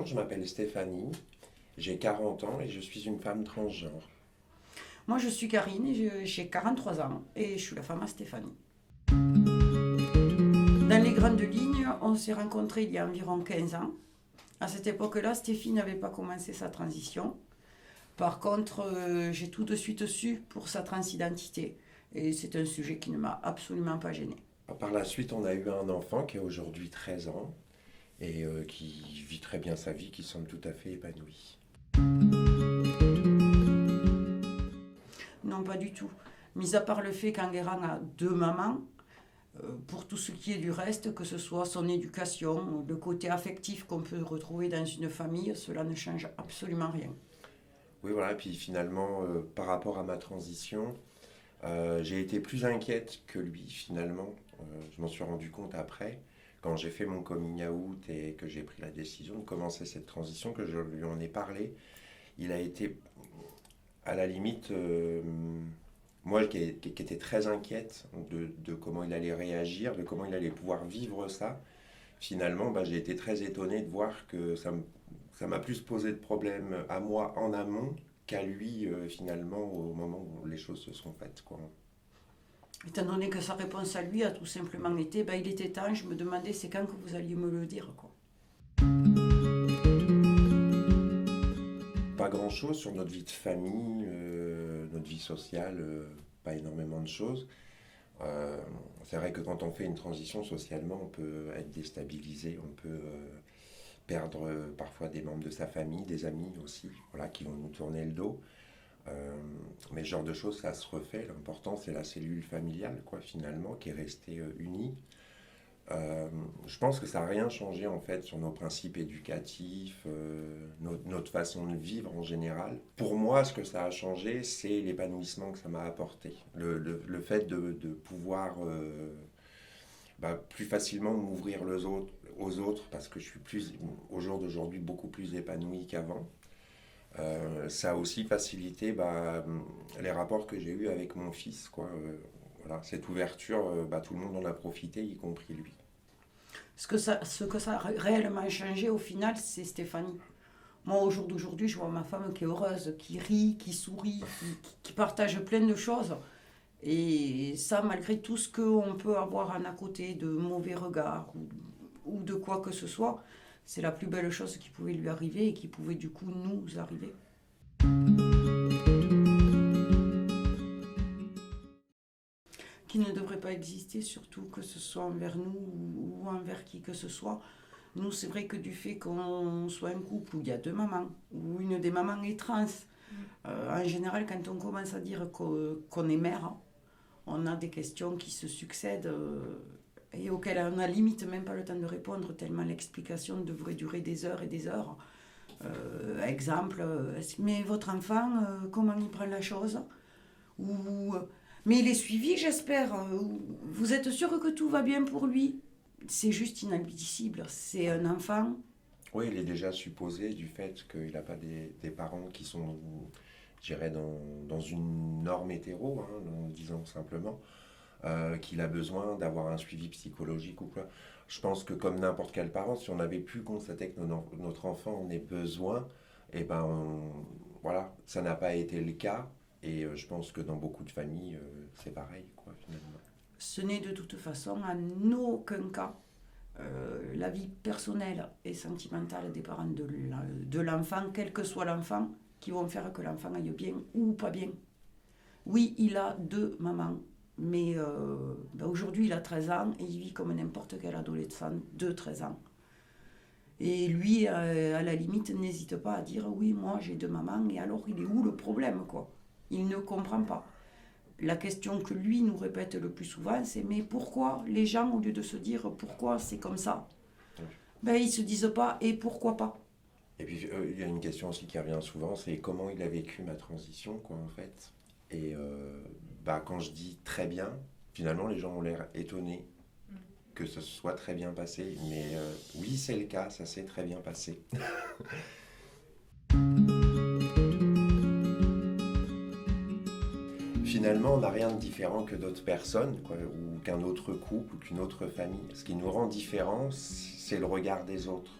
je m'appelle Stéphanie, j'ai 40 ans et je suis une femme transgenre. Moi, je suis Karine, j'ai 43 ans et je suis la femme à Stéphanie. Dans les grandes lignes, on s'est rencontrés il y a environ 15 ans. À cette époque-là, Stéphie n'avait pas commencé sa transition. Par contre, j'ai tout de suite su pour sa transidentité. Et c'est un sujet qui ne m'a absolument pas gênée. Par la suite, on a eu un enfant qui a aujourd'hui 13 ans et qui vit très bien sa vie, qui semble tout à fait épanoui. Non, pas du tout. Mis à part le fait qu'Enguerrand a deux mamans, pour tout ce qui est du reste, que ce soit son éducation, le côté affectif qu'on peut retrouver dans une famille, cela ne change absolument rien. Oui, voilà, puis finalement, par rapport à ma transition, j'ai été plus inquiète que lui, finalement. Je m'en suis rendu compte après, quand j'ai fait mon coming out et que j'ai pris la décision de commencer cette transition, que je lui en ai parlé. Il a été, à la limite, moi qui était très inquiète de comment il allait réagir, de comment il allait pouvoir vivre ça. Finalement, j'ai été très étonné de voir que ça m'a plus posé de problèmes à moi en amont qu'à lui, finalement, au moment où les choses se sont faites, quoi. Étant donné que sa réponse à lui a tout simplement été il était temps, je me demandais c'est quand que vous alliez me le dire, quoi. Pas grand-chose sur notre vie de famille, notre vie sociale, pas énormément de choses. Euh, c'est vrai que quand on fait une transition socialement, on peut être déstabilisé, on peut perdre parfois des membres de sa famille, des amis aussi, voilà, qui vont nous tourner le dos. Mais ce genre de choses, ça se refait. L'important, c'est la cellule familiale, quoi, finalement, qui est restée unie. Je pense que ça n'a rien changé, en fait, sur nos principes éducatifs, notre façon de vivre en général. Pour moi, ce que ça a changé, c'est l'épanouissement que ça m'a apporté. Le fait de pouvoir plus facilement m'ouvrir aux autres, parce que je suis au jour d'aujourd'hui, beaucoup plus épanoui qu'avant. Ça a aussi facilité les rapports que j'ai eus avec mon fils, quoi. Voilà, cette ouverture, tout le monde en a profité, y compris lui. Ce que ça a réellement changé au final, c'est Stéphanie. Moi, au jour d'aujourd'hui, je vois ma femme qui est heureuse, qui rit, qui sourit, qui partage plein de choses. Et ça, malgré tout ce qu'on peut avoir en à côté de mauvais regards ou de quoi que ce soit, c'est la plus belle chose qui pouvait lui arriver et qui pouvait du coup nous arriver. Qui ne devrait pas exister, surtout que ce soit envers nous ou envers qui que ce soit. Nous, c'est vrai que du fait qu'on soit un couple où il y a deux mamans, où une des mamans est trans, en général, quand on commence à dire qu'on est mère, on a des questions qui se succèdent et auxquelles on n'a limite même pas le temps de répondre, tellement l'explication devrait durer des heures et des heures. Exemple, mais votre enfant, comment il prend la chose? Ou mais il est suivi, j'espère. Vous êtes sûr que tout va bien pour lui? C'est juste inadmissible. C'est un enfant. Oui, il est déjà supposé du fait qu'il n'a pas des parents qui sont, je dirais, dans une norme hétéro, hein, disons simplement, qu'il a besoin d'avoir un suivi psychologique ou quoi. Je pense que comme n'importe quel parent, si on avait pu constater que notre enfant en ait besoin, voilà, ça n'a pas été le cas. Et je pense que dans beaucoup de familles, c'est pareil, quoi, finalement. Ce n'est de toute façon en aucun cas la vie personnelle et sentimentale des parents de l'enfant, quel que soit l'enfant, qui vont faire que l'enfant aille bien ou pas bien. Oui, il a deux mamans, mais aujourd'hui il a 13 ans et il vit comme n'importe quel adolescent de 13 ans. Et lui, à la limite, n'hésite pas à dire oui, moi j'ai deux mamans, et alors il est où le problème, quoi? Il ne comprend pas. La question que lui nous répète le plus souvent, c'est mais pourquoi les gens, au lieu de se dire pourquoi c'est comme ça, ils se disent pas et pourquoi pas. Et puis, il y a une question aussi qui revient souvent, c'est comment il a vécu ma transition, quoi, en fait. Et quand je dis très bien, finalement, les gens ont l'air étonnés que ce soit très bien passé. Mais oui, c'est le cas, ça s'est très bien passé. Finalement, on n'a rien de différent que d'autres personnes, quoi, ou qu'un autre couple, ou qu'une autre famille. Ce qui nous rend différents, c'est le regard des autres.